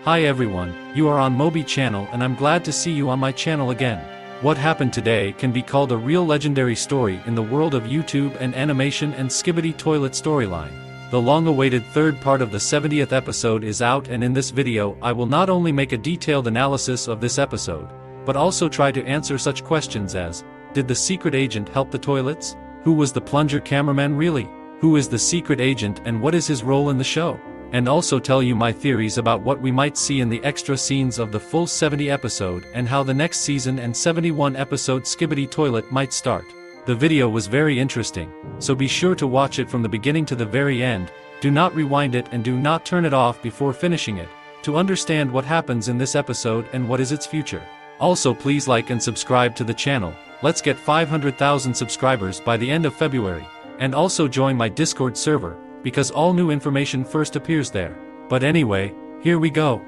Hi everyone, you are on Mobi channel and I'm glad to see you on my channel again. What happened today can be called a real legendary story in the world of YouTube and animation and SKIBIDI toilet storyline. The long-awaited third part of the 70th episode is out, and in this video I will not only make a detailed analysis of this episode, but also try to answer such questions as, did the secret agent help the toilets? Who was the Plunger cameraman really? Who is the secret agent and what is his role in the show? And also tell you my theories about what we might see in the extra scenes of the full 70 episode and how the next season and 71 episode SKIBIDI toilet might start. The video was very interesting, so be sure to watch it from the beginning to the very end. Do not rewind it and do not turn it off before finishing it, to understand what happens in this episode and what is its future. Also please like and subscribe to the channel. Let's get 500,000 subscribers by the end of February, and also join my Discord server, because all new information first appears there. But anyway, here we go.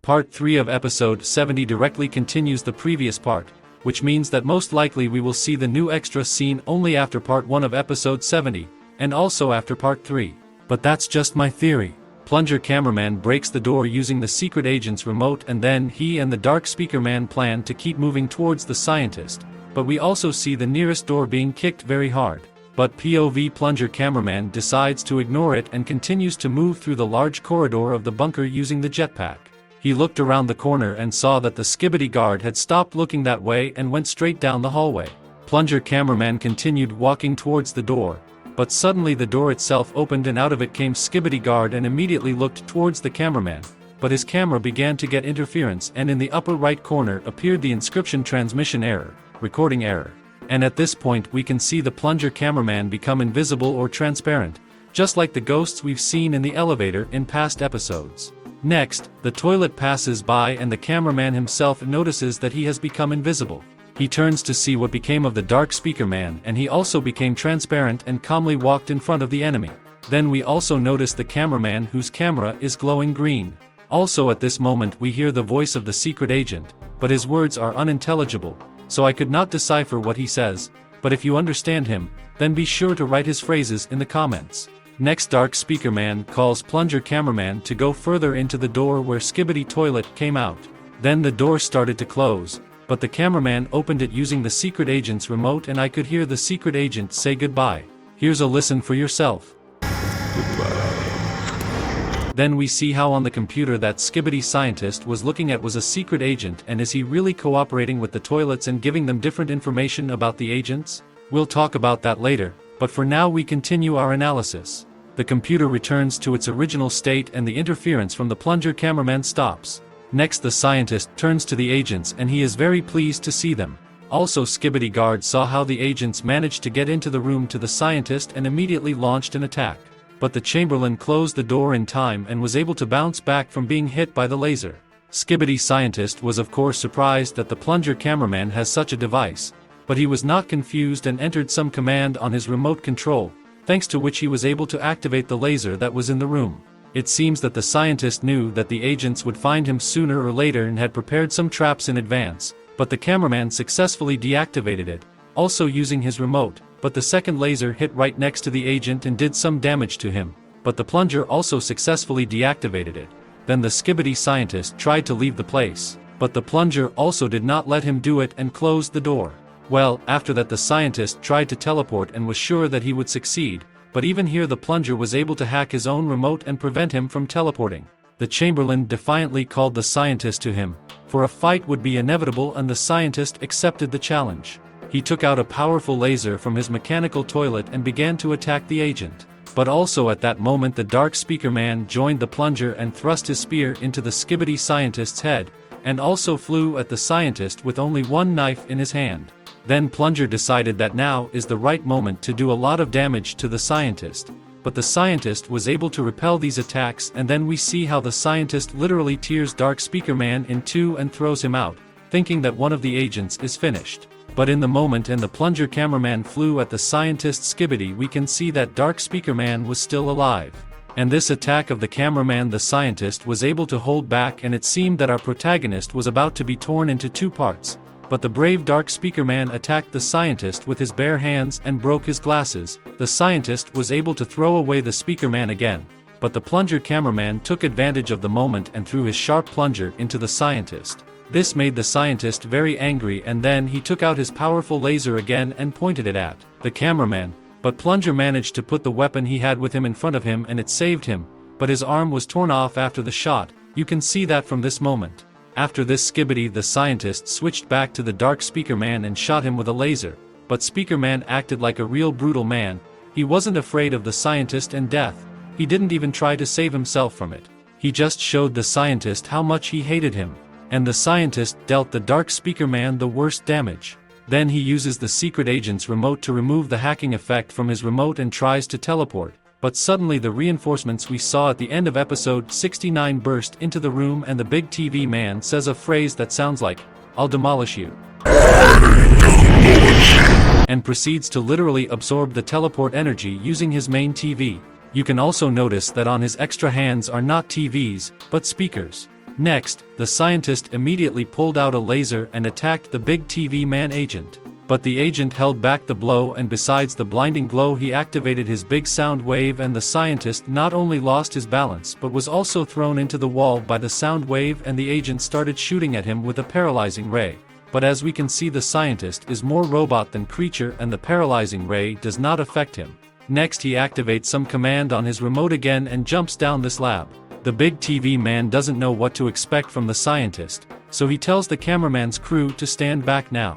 Part 3 of episode 70 directly continues the previous part, which means that most likely we will see the new extra scene only after part 1 of episode 70, and also after part 3. But that's just my theory. Plunger cameraman breaks the door using the secret agent's remote, and then he and the dark speaker man plan to keep moving towards the scientist, but we also see the nearest door being kicked very hard. But POV Plunger cameraman decides to ignore it and continues to move through the large corridor of the bunker using the jetpack. He looked around the corner and saw that the SKIBIDI guard had stopped looking that way and went straight down the hallway. Plunger cameraman continued walking towards the door, but suddenly the door itself opened and out of it came SKIBIDI guard and immediately looked towards the cameraman, but his camera began to get interference, and in the upper right corner appeared the inscription transmission error, recording error. And at this point we can see the Plunger cameraman become invisible or transparent, just like the ghosts we've seen in the elevator in past episodes. Next, the toilet passes by and the cameraman himself notices that he has become invisible. He turns to see what became of the dark speaker man, and he also became transparent and calmly walked in front of the enemy. Then we also notice the cameraman whose camera is glowing green. Also at this moment we hear the voice of the secret agent, but his words are unintelligible, so I could not decipher what he says, but if you understand him, then be sure to write his phrases in the comments. Next, dark speaker man calls Plunger cameraman to go further into the door where SKIBIDI toilet came out. Then the door started to close, but the cameraman opened it using the secret agent's remote, and I could hear the secret agent say goodbye. Here's a listen for yourself. Then we see how on the computer that SKIBIDI scientist was looking at was a secret agent, and is he really cooperating with the toilets and giving them different information about the agents? We'll talk about that later, but for now we continue our analysis. The computer returns to its original state and the interference from the Plunger cameraman stops. Next, the scientist turns to the agents and he is very pleased to see them. Also, SKIBIDI guard saw how the agents managed to get into the room to the scientist and immediately launched an attack. But the Chamberlain closed the door in time and was able to bounce back from being hit by the laser. SKIBIDI scientist was of course surprised that the Plunger cameraman has such a device, but he was not confused and entered some command on his remote control, thanks to which he was able to activate the laser that was in the room. It seems that the scientist knew that the agents would find him sooner or later and had prepared some traps in advance, but the cameraman successfully deactivated it, also using his remote. But the second laser hit right next to the agent and did some damage to him, but the Plunger also successfully deactivated it. Then the SKIBIDI scientist tried to leave the place, but the Plunger also did not let him do it and closed the door. Well, after that the scientist tried to teleport and was sure that he would succeed, but even here the Plunger was able to hack his own remote and prevent him from teleporting. The Chamberlain defiantly called the scientist to him, for a fight would be inevitable, and the scientist accepted the challenge. He took out a powerful laser from his mechanical toilet and began to attack the agent. But also at that moment the dark speaker man joined the Plunger and thrust his spear into the SKIBIDI scientist's head, and also flew at the scientist with only one knife in his hand. Then Plunger decided that now is the right moment to do a lot of damage to the scientist, but the scientist was able to repel these attacks, and then we see how the scientist literally tears dark speaker man in two and throws him out, thinking that one of the agents is finished. But in the moment and the Plunger cameraman flew at the scientist SKIBIDI, we can see that dark speaker man was still alive. And this attack of the cameraman the scientist was able to hold back, and it seemed that our protagonist was about to be torn into two parts. But the brave dark speaker man attacked the scientist with his bare hands and broke his glasses. The scientist was able to throw away the speaker man again, but the Plunger cameraman took advantage of the moment and threw his sharp plunger into the scientist. This made the scientist very angry, and then he took out his powerful laser again and pointed it at the cameraman, but Plunger managed to put the weapon he had with him in front of him and it saved him, but his arm was torn off after the shot. You can see that from this moment. After this, Skibidi the scientist switched back to the Dark Speaker Man and shot him with a laser, but Speaker Man acted like a real brutal man. He wasn't afraid of the scientist and death. He didn't even try to save himself from it. He just showed the scientist how much he hated him. And the scientist dealt the Dark Speaker Man the worst damage. Then he uses the secret agent's remote to remove the hacking effect from his remote and tries to teleport. But suddenly the reinforcements we saw at the end of episode 69 burst into the room, and the big TV man says a phrase that sounds like, "I'll demolish you," and proceeds to literally absorb the teleport energy using his main TV. You can also notice that on his extra hands are not TVs, but speakers. Next, the scientist immediately pulled out a laser and attacked the big TV man agent. But the agent held back the blow, and besides the blinding glow, he activated his big sound wave, and the scientist not only lost his balance but was also thrown into the wall by the sound wave, and the agent started shooting at him with a paralyzing ray. But as we can see, the scientist is more robot than creature, and the paralyzing ray does not affect him. Next, he activates some command on his remote again and jumps down this lab. The big TV man doesn't know what to expect from the scientist, so he tells the cameraman's crew to stand back now.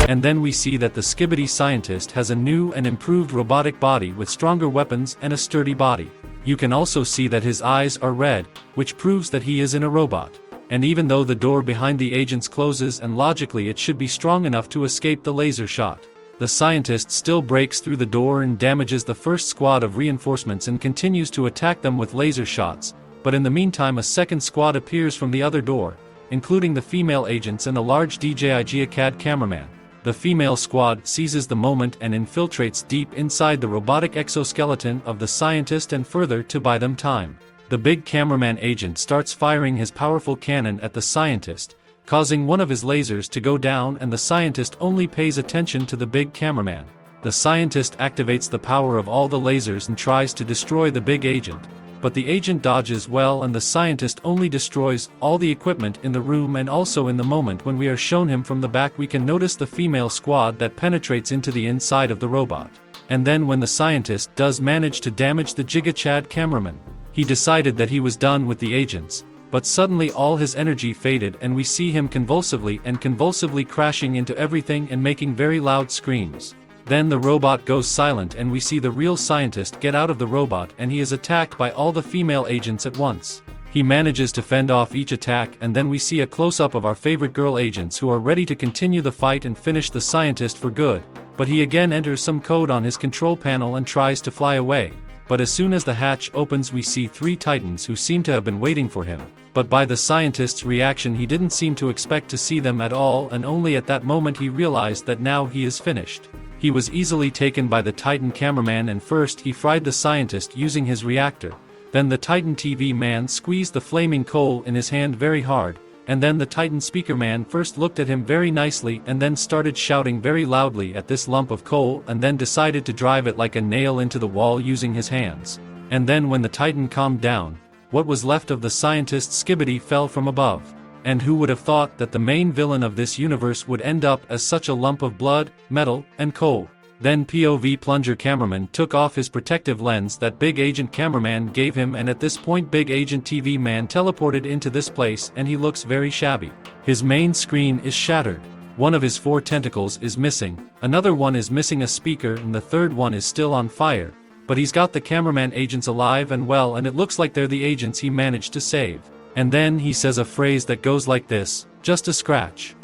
And then we see that the Skibidi scientist has a new and improved robotic body with stronger weapons and a sturdy body. You can also see that his eyes are red, which proves that he is in a robot. And even though the door behind the agents closes and logically it should be strong enough to escape the laser shot, the scientist still breaks through the door and damages the first squad of reinforcements and continues to attack them with laser shots. But in the meantime, a second squad appears from the other door, including the female agents and a large DJI CAD cameraman. The female squad seizes the moment and infiltrates deep inside the robotic exoskeleton of the scientist and further to buy them time. The big cameraman agent starts firing his powerful cannon at the scientist, causing one of his lasers to go down, and the scientist only pays attention to the big cameraman. The scientist activates the power of all the lasers and tries to destroy the big agent. But the agent dodges well, and the scientist only destroys all the equipment in the room. And also in the moment when we are shown him from the back, we can notice the female squad that penetrates into the inside of the robot. And then when the scientist does manage to damage the GigaChad cameraman, he decided that he was done with the agents, but suddenly all his energy faded and we see him convulsively crashing into everything and making very loud screams. Then the robot goes silent and we see the real scientist get out of the robot, and he is attacked by all the female agents at once. He manages to fend off each attack, and then we see a close-up of our favorite girl agents who are ready to continue the fight and finish the scientist for good. But he again enters some code on his control panel and tries to fly away. But as soon as the hatch opens, we see 3 titans who seem to have been waiting for him. But by the scientist's reaction, he didn't seem to expect to see them at all, and only at that moment he realized that now he is finished. He was easily taken by the Titan cameraman, and first he fried the scientist using his reactor. Then the Titan TV man squeezed the flaming coal in his hand very hard, and then the Titan speaker man first looked at him very nicely and then started shouting very loudly at this lump of coal, and then decided to drive it like a nail into the wall using his hands. And then when the Titan calmed down, what was left of the scientist Skibidi fell from above. And who would have thought that the main villain of this universe would end up as such a lump of blood, metal, and coal? Then POV Plunger cameraman took off his protective lens that Big Agent cameraman gave him, and at this point Big Agent TV man teleported into this place and he looks very shabby. His main screen is shattered. One of his 4 tentacles is missing, another one is missing a speaker, and the third one is still on fire. But he's got the cameraman agents alive and well, and it looks like they're the agents he managed to save. And then he says a phrase that goes like this: "Just a scratch."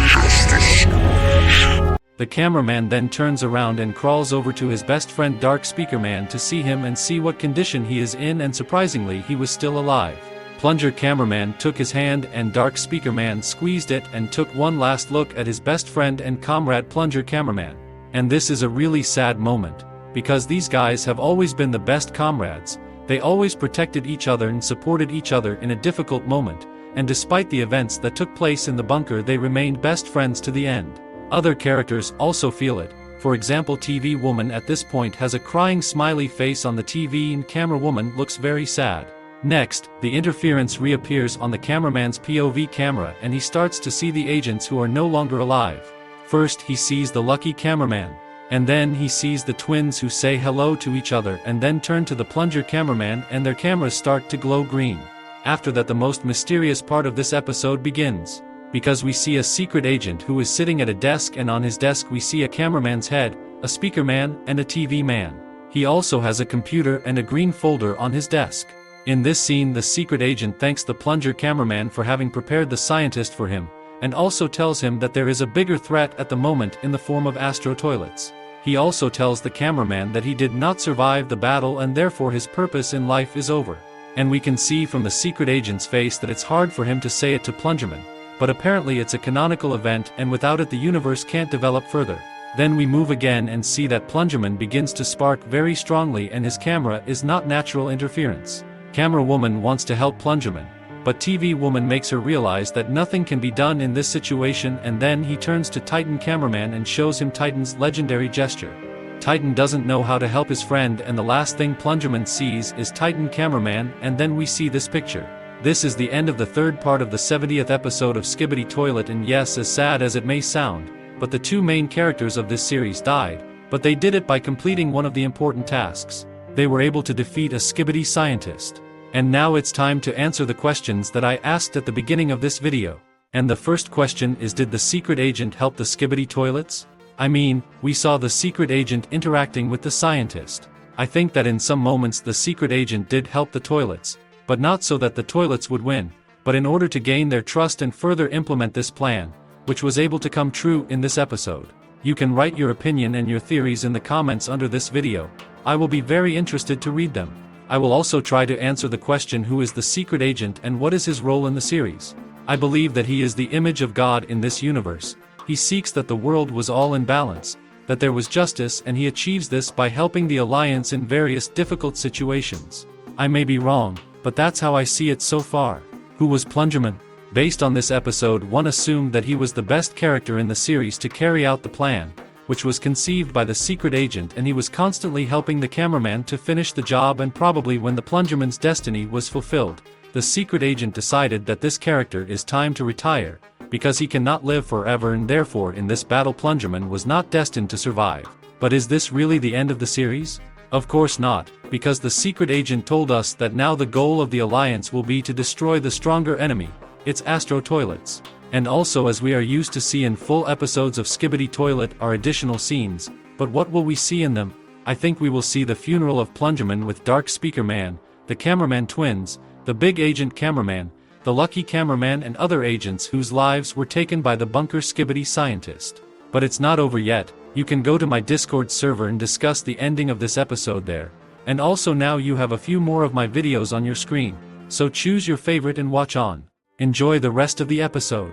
Just a scratch. The cameraman then turns around and crawls over to his best friend Dark Speaker Man to see him and see what condition he is in, and surprisingly he was still alive. Plunger cameraman took his hand and Dark Speaker Man squeezed it and took one last look at his best friend and comrade Plunger cameraman. And this is a really sad moment, because these guys have always been the best comrades. They always protected each other and supported each other in a difficult moment, and despite the events that took place in the bunker, they remained best friends to the end. Other characters also feel it, For example, TV woman at this point has a crying smiley face on the TV and camera woman looks very sad. Next, the interference reappears on the cameraman's POV camera and he starts to see the agents who are no longer alive. First he sees the lucky cameraman. And then he sees the twins who say hello to each other and then turn to the Plunger cameraman and their cameras start to glow green. After that, the most mysterious part of this episode begins. Because we see a secret agent who is sitting at a desk, and on his desk we see a cameraman's head, a speaker man, and a TV man. He also has a computer and a green folder on his desk. In this scene, the secret agent thanks the Plunger cameraman for having prepared the scientist for him, and also tells him that there is a bigger threat at the moment in the form of astro toilets. He also tells the cameraman that he did not survive the battle and therefore his purpose in life is over. And we can see from the secret agent's face that it's hard for him to say it to Plungerman, but apparently it's a canonical event and without it the universe can't develop further. Then we move again and see that Plungerman begins to spark very strongly and his camera is not natural interference. Camera woman wants to help Plungerman, but TV woman makes her realize that nothing can be done in this situation, and then he turns to Titan cameraman and shows him Titan's legendary gesture. Titan doesn't know how to help his friend, and the last thing Plungerman sees is Titan cameraman, and then we see this picture. This is the end of the third part of the 70th episode of Skibidi Toilet, and yes, as sad as it may sound, but the two main characters of this series died, but they did it by completing one of the important tasks. They were able to defeat a Skibidi scientist. And now it's time to answer the questions that I asked at the beginning of this video. And the first question is, did the secret agent help the Skibidi toilets? I mean, we saw the secret agent interacting with the scientist. I think that in some moments the secret agent did help the toilets, but not so that the toilets would win, but in order to gain their trust and further implement this plan, which was able to come true in this episode. You can write your opinion and your theories in the comments under this video. I will be very interested to read them. I will also try to answer the question, who is the secret agent and what is his role in the series? I believe that he is the image of God in this universe. He seeks that the world was all in balance, that there was justice, and he achieves this by helping the Alliance in various difficult situations. I may be wrong, but that's how I see it so far. Who was Plungerman? Based on this episode, one assumed that he was the best character in the series to carry out the plan, which was conceived by the secret agent, and he was constantly helping the cameraman to finish the job, and probably when the Plungerman's destiny was fulfilled, the secret agent decided that this character is time to retire, because he cannot live forever, and therefore in this battle Plungerman was not destined to survive. But is this really the end of the series? Of course not, because the secret agent told us that now the goal of the Alliance will be to destroy the stronger enemy, its astro toilets. And also, as we are used to see in full episodes of Skibidi Toilet, are additional scenes, but what will we see in them? I think we will see the funeral of Plungerman with Dark Speaker Man, the cameraman twins, the big agent cameraman, the lucky cameraman, and other agents whose lives were taken by the bunker Skibidi scientist. But it's not over yet. You can go to my Discord server and discuss the ending of this episode there. And also now you have a few more of my videos on your screen, so choose your favorite and watch on. Enjoy the rest of the episode.